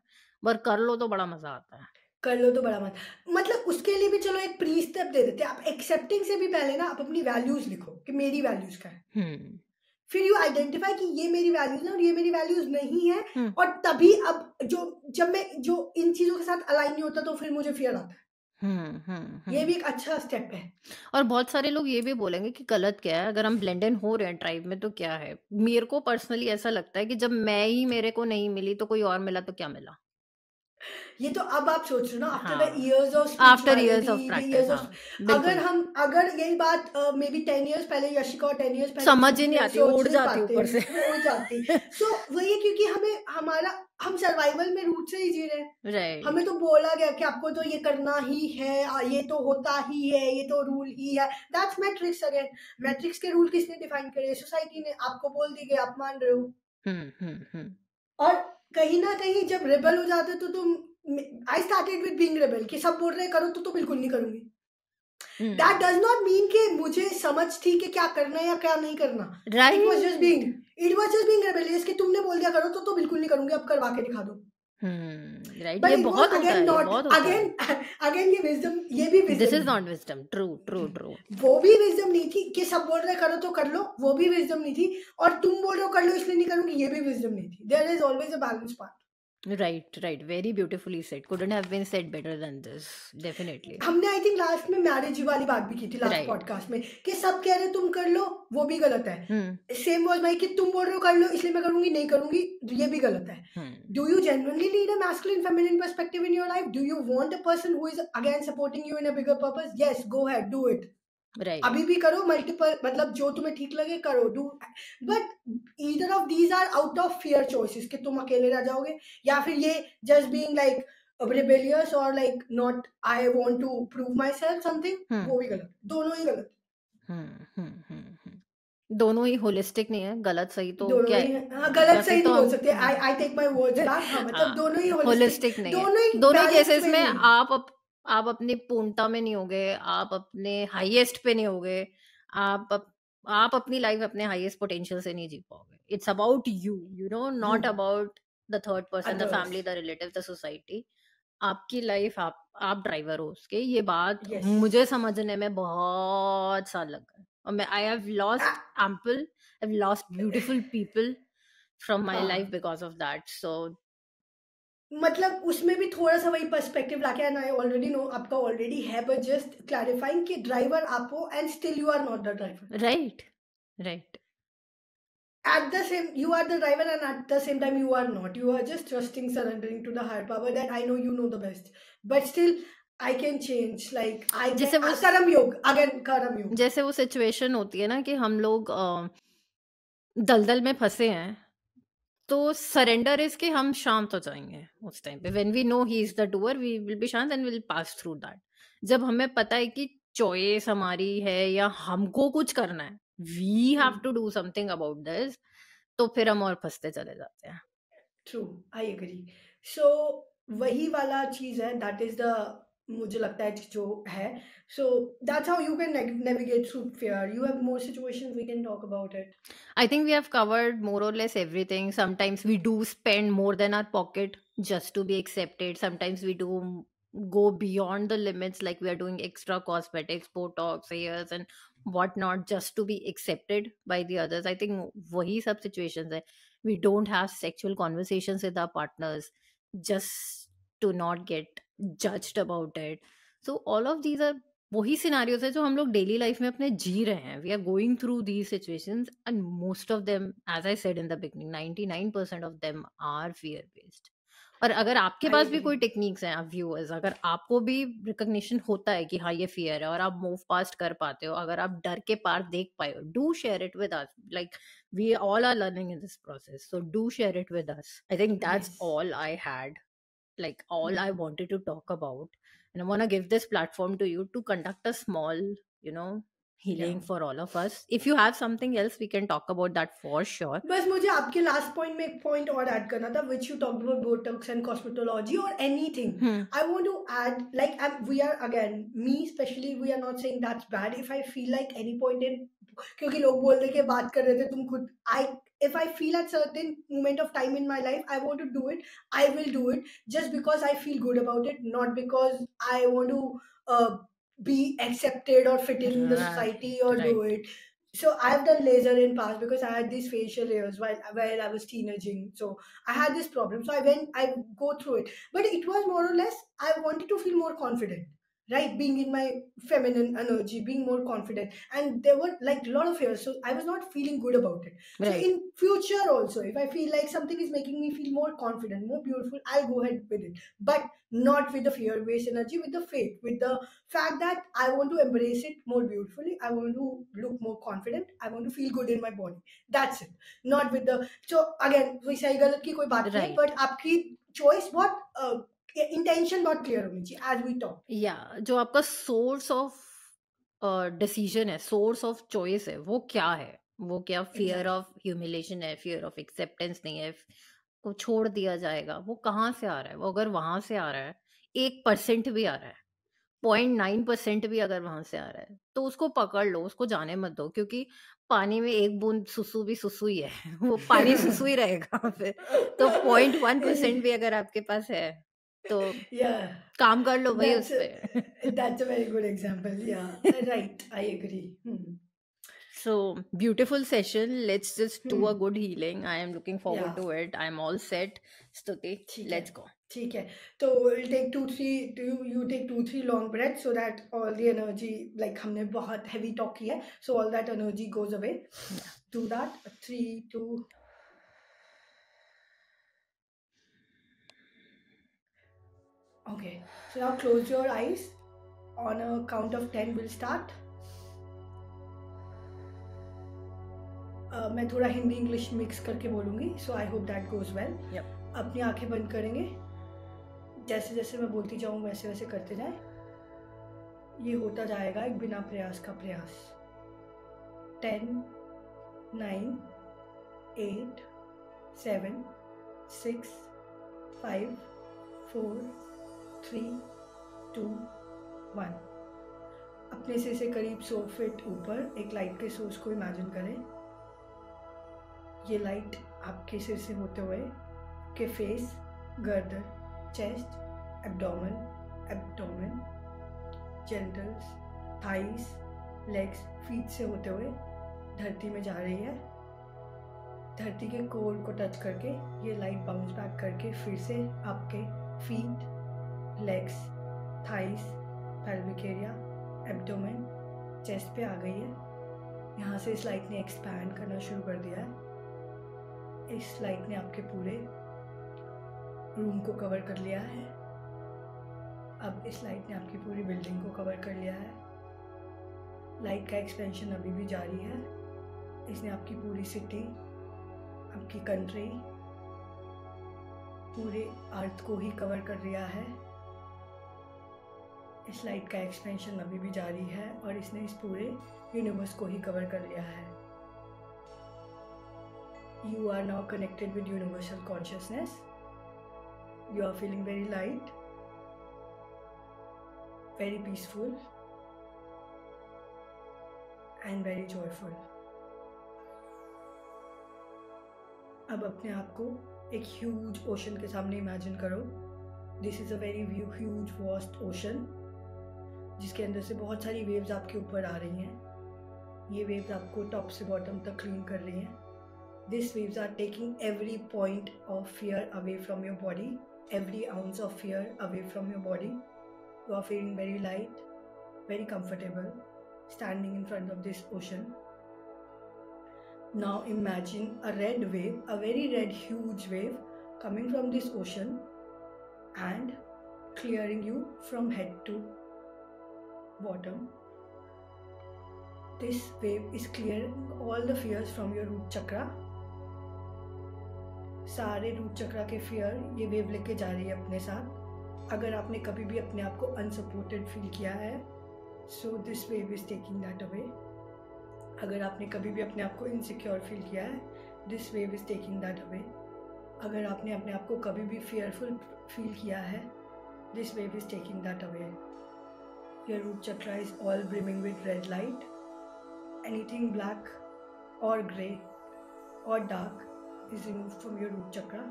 पर कर लो तो बड़ा मजा आता है। कर लो तो बड़ा मत, मतलब उसके लिए भी चलो एक प्री स्टेप दे देते हैं। आप एक्सेप्टिंग से भी पहले ना आप अपनी वैल्यूज लिखो कि मेरी वैल्यूज क्या है। फिर यू आइडेंटिफाई कि ये मेरी वैल्यूज है और ये मेरी वैल्यूज नहीं है, और तभी अब जब मैं जो इन चीजों के साथ अलाइन नहीं होता तो फिर मुझे फियर आता है। ये भी एक अच्छा स्टेप है। और बहुत सारे लोग ये भी बोलेंगे कि गलत क्या है, अगर हम ब्लेंड इन हो रहे हैं ट्राइब में तो क्या है। मेरे को पर्सनली ऐसा लगता है कि जब मैं ही मेरे को नहीं मिली तो कोई और मिला तो क्या मिला। ये तो अब आप सोच रहे हो ना, आफ्टर द हाँ, years of after years of spirituality, the practice, years हाँ ऑफ, बिल्कुल। अगर यही बात मे बी 10 इयर्स पहले यशिका और 10 इयर्स पहले समझ किसी ही को नहीं भी आती, सोच उड़ नहीं जाती पाते, ऊपर से। वो हो जाती। सो वही है, क्योंकि हम सर्वाइवल में रूट से ही जी रहे हैं। राइट, हमें तो बोला गया कि आपको तो ये करना ही है, ये तो होता ही है, ये तो रूल ही है। That's matrix again. मैट्रिक्स के रूल किसने डिफाइन करे? सोसाइटी ने। आपको बोल दी गई, आप मान रहे हो। और कहीं ना कहीं जब रेबल हो जाते तो तुम, I started with being rebel कि सब बोल रहे करो तो बिल्कुल नहीं करूंगी। दैट डज नॉट मीन कि मुझे समझ थी कि क्या करना है या क्या नहीं करना। It was just being rebellious कि तुमने बोल दिया करो तो बिल्कुल नहीं करूंगी, अब करवा के दिखा दो। राइट, बट ये इट वाज बहुत होता अगेन है, ये नॉट, बहुत होता है। अगेन ये विजडम, ये भी दिस विजडम इज नहीं। Not wisdom, true true true. वो भी विजडम नहीं थी कि सब बोल रहे करो तो कर लो, वो भी विजडम नहीं थी। और तुम बोल रहे हो कर लो इसलिए नहीं करूंगी, ये भी विजडम नहीं थी। There is always a balance part. Right, right. Very beautifully said. Couldn't have been said better than this. Definitely. हमने आई थिंक लास्ट में मैरिज वाली बात भी की थी लास्ट Right. पॉडकास्ट में कि सब कह रहे तुम कर लो, वो भी गलत है। सेम वाज माई कि तुम बोल रहे हो कर लो इसलिए मैं करूंगी, नहीं करूंगी, ये भी गलत है। Do you genuinely need a masculine feminine perspective in your life? Do you want a person who is again supporting you in a bigger purpose? Yes, go ahead, do it. Right. अभी भी करो, multiple, मतलब जो तुम्हें ठीक लगे करो, do. But either of these are out of fear choices कि तुम अकेले रह जाओगे, या फिर ये just being like rebellious or like not, I want to prove myself something, वो भी गलत, दोनों ही गलत। दोनों ही होलिस्टिक नहीं है, गलत सही तो दोनों क्या ही है, गलत वैसे सही तो नहीं बोल सकते। I take my words back. हाँ, मतलब दोनों ही होलिस्टिक नहीं है। दोनों ही दोनों ही balanced केसेस way में नहीं। आप अपनी पूर्णता में नहीं होगे, आप अपने हाईएस्ट पे नहीं होगे, आप अपनी लाइफ अपने हाईएस्ट पोटेंशियल से नहीं जी पाओगे। It's about you know, not about the third person, the Others. Family, the relative, the society. आपकी लाइफ, आप ड्राइवर हो उसके। ये बात Yes. मुझे समझने में बहुत साल लग गए, और मैं I have lost ample, I have lost beautiful people from my life because of that. So मतलब उसमें भी थोड़ा सा वही पर्सपेक्टिव लाके, एंड आई ऑलरेडी नो आपका ऑलरेडी है, बट जस्ट क्लैरिफाइंग कि ड्राइवर आप हो and still you are not the driver. Right, right. At the same, you are the driver, and at the same time you are not. You are just trusting, surrendering to the higher power that I know you know the best, but still I can change. Like I can, जैसे वो कर्म योग, again कर्म योग। जैसे वो situation होती है ना कि हम लोग दलदल में फंसे हैं, तो सरेंडर इज के हम शांत हो जाएंगे उस टाइम पे। When we know he is the doer, we will be shant and will pass through that. जब हमें पता है कि चॉइस हमारी है या हमको कुछ करना है, we have to do something about this, तो फिर हम और फंसते चले जाते हैं। True, I agree. सो वही वाला चीज है, दैट इज द, मुझे लगता है जो है। So that's how you can navigate through fear. You have more situations, we can talk about it. I think we have covered more or less everything. Sometimes we do spend more than our pocket just to be accepted. Sometimes we do go beyond the limits, like we are doing extra cosmetics, Botox, hairs, and whatnot, just to be accepted by the others. I think wahi sab situations hai. We don't have sexual conversations with our partners just to not get judged about it. So all of these are वही scenarios है जो हम लोग daily life में अपने जी रहे हैं। We are going through these situations, and most of them, as I said in the beginning, 99% of them are fear based. और अगर आपके आई पास भी एग्री। कोई टेक्निक्स हैं, आप व्यूअर्स, अगर आपको भी रिकॉग्निशन होता है कि हाँ ये फियर है और आप मूव पास्ट कर पाते हो, अगर आप डर के पार देख पाए हो, do share it with us. Like we all are learning in this process, so do share it with us. I think that's yes. all I had, like all I wanted to talk about. And I want to give this platform to you to conduct a small, you know, या healing for all of us. If you have something else, we can talk about that for sure. बस मुझे आपके last point में एक point और add करना था, which you talked about Botox and cosmetology और anything. Hmm. I want to add like we are again me specially we are not saying that's bad if I feel like any point in, क्योंकि लोग बोल रहे कि बात कर रहे थे तुम खुद. आई if I feel at certain moment of time in my life I want to do it, I will do it just because I feel good about it, not because I want to be accepted or fit in the Right. society or do Right. it. So I've done laser in past because I had these facial hairs while I was teenaging. So I had this problem. So I go through it. But it was more or less, I wanted to feel more confident, right? Being in my feminine energy, being more confident. And there were like a lot of hairs. So I was not feeling good about it. So Right. in future also, if I feel like something is making me feel more confident, more beautiful, I'll go ahead with it. But not with the fear-based energy, with the faith, with the fact that I want to embrace it more beautifully. I want to look more confident. I want to feel good in my body. That's it. Not with the. So again, कोई सही गलत की कोई बात नहीं है, Right. but आपकी choice बहुत intention बहुत clear होनी चाहिए as we talk. या जो आपका सोर्स ऑफ डिसीजन है, सोर्स ऑफ चॉइस है, वो क्या है? वो क्या फियर Exactly. ऑफ ह्यूमिलेशन है, फियर ऑफ एक्सेप्टेंस नहीं है, को छोड़ दिया जाएगा, वो कहाँ से आ रहा है? वो अगर वहां से आ रहा है, 1% भी आ रहा है, 0.9% भी अगर वहां से आ रहा है, तो उसको पकड़ लो, उसको जाने मत दो, क्योंकि पानी में एक बूंद सुसु भी सुसु ही है वो पानी सुसु ही रहेगा फिर. तो 0.1% भी अगर आपके पास है, तो Yeah, काम कर लो भाई that's उस पे. that's a very good example. Yeah, right. I agree. So beautiful session. Let's just do a Hmm. good healing. I am looking forward Yeah. to it. I'm all set. Stuti, ठीक है. let's go. ठीक है. तो we'll take 2-3, you take 2-3 long breaths so that all the energy, like हमने बहुत heavy talk किया है, so all that energy goes away. Yeah. Do that. 3, 2. Okay. So now close your eyes. On a count of 10 we'll start. मैं थोड़ा Hindi English mix करके बोलूँगी, so I hope that goes well. Yep. अपनी आंखें बंद करेंगे. जैसे जैसे मैं बोलती जाऊँ वैसे वैसे करते जाएं. ये होता जाएगा एक बिना प्रयास का प्रयास. 10, 9, 8, 7, 6, 5, 4, 3, 2, 1. अपने सिर से करीब 100 फीट ऊपर एक लाइट के सोर्स को इमेजिन करें. ये लाइट आपके सिर से होते हुए आपके फेस, गर्दन, chest, abdomen, genitals, thighs, legs, feet से होते हुए धरती में जा रही है. धरती के कोर को टच करके ये लाइट बाउंस बैक करके फिर से आपके feet, legs, thighs, pelvic area, abdomen, chest पे आ गई है. यहाँ से इस लाइट ने एक्सपैंड करना शुरू कर दिया है. इस लाइट ने आपके पूरे रूम को कवर कर लिया है. अब इस लाइट ने आपकी पूरी बिल्डिंग को कवर कर लिया है. लाइट का एक्सपेंशन अभी भी जारी है. इसने आपकी पूरी सिटी, आपकी कंट्री, पूरे अर्थ को ही कवर कर लिया है. इस लाइट का एक्सपेंशन अभी भी जारी है और इसने इस पूरे यूनिवर्स को ही कवर कर लिया है. You are now connected with universal consciousness. You are feeling very light, very peaceful, and very joyful. अब अपने आप को एक ह्यूज ओशन के सामने इमेजिन करो. This is a very huge vast ocean जिसके अंदर से बहुत सारी वेव्स आपके ऊपर आ रही हैं. ये वेव्स आपको टॉप से बॉटम तक क्लीन कर रही हैं. These waves are taking every point of fear away from your body, every ounce of fear away from your body. You are feeling very light, very comfortable, standing in front of this ocean. Now imagine a red wave, a very red huge wave coming from this ocean and clearing you from head to bottom. This wave is clearing all the fears from your root chakra. सारे root चक्रा के fear ये wave लेके जा रही है अपने साथ. अगर आपने कभी भी अपने आप को अनसपोर्टेड फील किया है, so this wave is taking that away. अगर आपने कभी भी अपने आप को इनसिक्योर फील किया है, this wave is taking that away. अगर आपने अपने आप को कभी भी फियरफुल फील किया है, this wave is taking that away. Your root chakra is all brimming with red light. Anything black और ग्रे और dark is removed from your root chakra.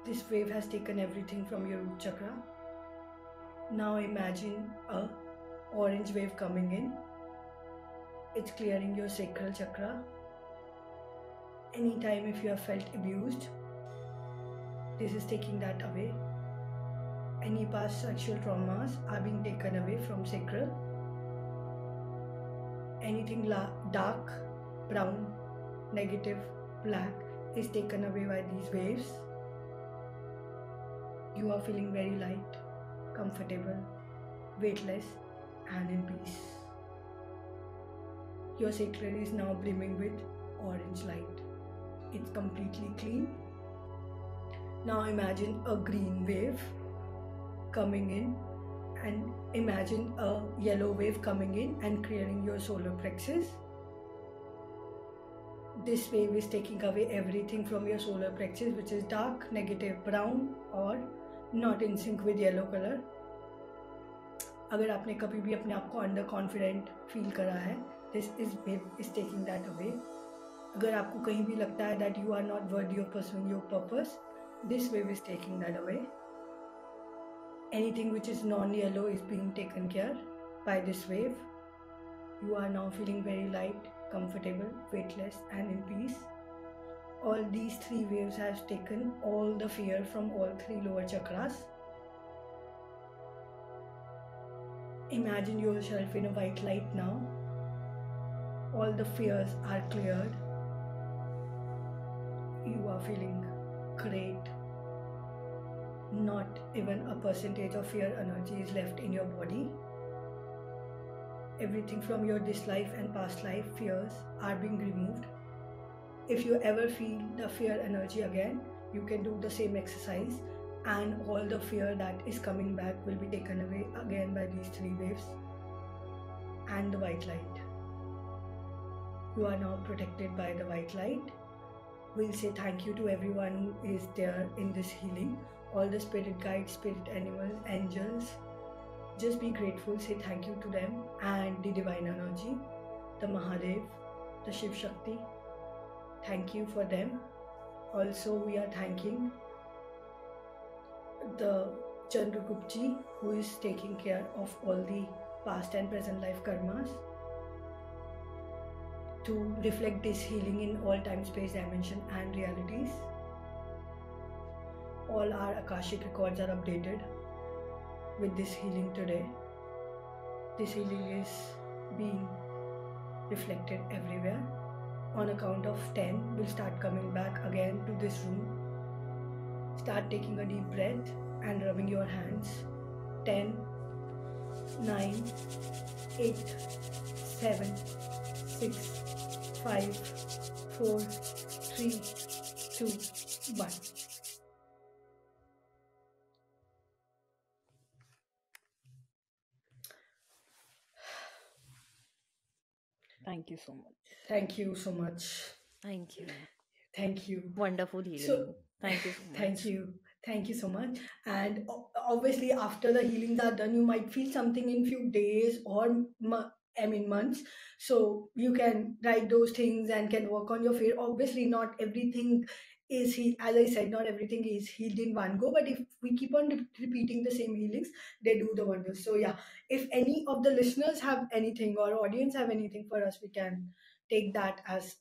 This wave has taken everything from your root chakra. Now imagine a orange wave coming in. It's clearing your sacral chakra. Anytime if you have felt abused, this is taking that away. Any past sexual traumas are being taken away from sacral. Anything dark, brown, negative, black is taken away by these waves. You are feeling very light, comfortable, weightless, and in peace. Your sacral is now brimming with orange light. It's completely clean. Now imagine a green wave coming in, and imagine a yellow wave coming in and clearing your solar plexus. This wave is taking away everything from your solar plexus which is dark, negative, brown or not in sync with yellow color. अगर आपने कभी भी अपने आप को under confident feel करा है, this is wave is taking that away. अगर आपको कहीं भी लगता है that you are not worthy of pursuing your purpose, this wave is taking that away. Anything which is non-yellow is being taken care by this wave. You are now feeling very light, comfortable, weightless and in peace. All these three waves have taken all the fear from all three lower chakras. Imagine yourself in a white light now. All the fears are cleared. You are feeling great. Not even a percentage of fear energy is left in your body. Everything from your this life and past life fears are being removed. If you ever feel the fear energy again, you can do the same exercise and all the fear that is coming back will be taken away again by these three waves and the white light. You are now protected by the white light. We'll say thank you to everyone who is there in this healing. All the spirit guides, spirit animals, angels. Just be grateful, say thank you to them and the divine energy, the Mahadev, the Shiv Shakti. Thank you for them. Also, we are thanking the Chandraguptji who is taking care of all the past and present life karmas to reflect this healing in all time, space, dimension and realities. All our Akashic records are updated with this healing today. This healing is being reflected everywhere. On a count of 10, we'll start coming back again to this room. Start taking a deep breath and rubbing your hands. 10, 9, 8, 7, 6, 5, 4, 3, 2, 1. Thank you so much. Thank you so much. Thank you. Thank you. Wonderful healing. So, Thank you so much. thank you. Thank you so much. And obviously, after the healings are done, you might feel something in few days or months. So you can write those things and can work on your fear. Obviously, not everything is healed. As I said, not everything is healed in one go. But if we keep on repeating the same healings, they do the wonders. So yeah, if any of the listeners have anything or audience have anything for us, we can take that as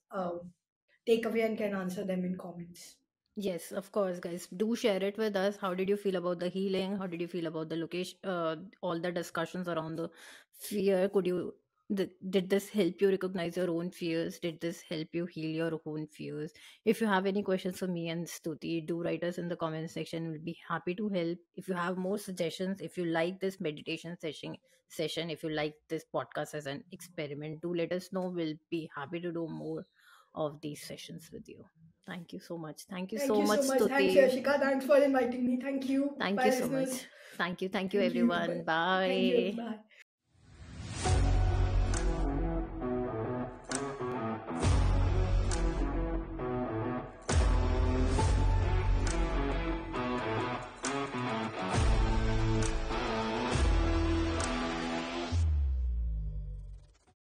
takeaway and can answer them in comments. Yes, of course, guys. Do share it with us. How did you feel about the healing? How did you feel about the location? All the discussions around the fear. Could you Did this help you recognize your own fears? Did this help you heal your own fears? If you have any questions for me and Stuti, do write us in the comment section. We'll be happy to help. If you have more suggestions, if you like this meditation session, if you like this podcast as an experiment, do let us know. We'll be happy to do more of these sessions with you. Thank you so much. Thank you Thank so you much, so much. Thanks, Stuti. Yashika. Thanks for inviting me. Thank you. Thank Bye, you so much. listeners. Thank you. Thank you, Thank you. Bye. everyone. Thank you. Bye. Bye.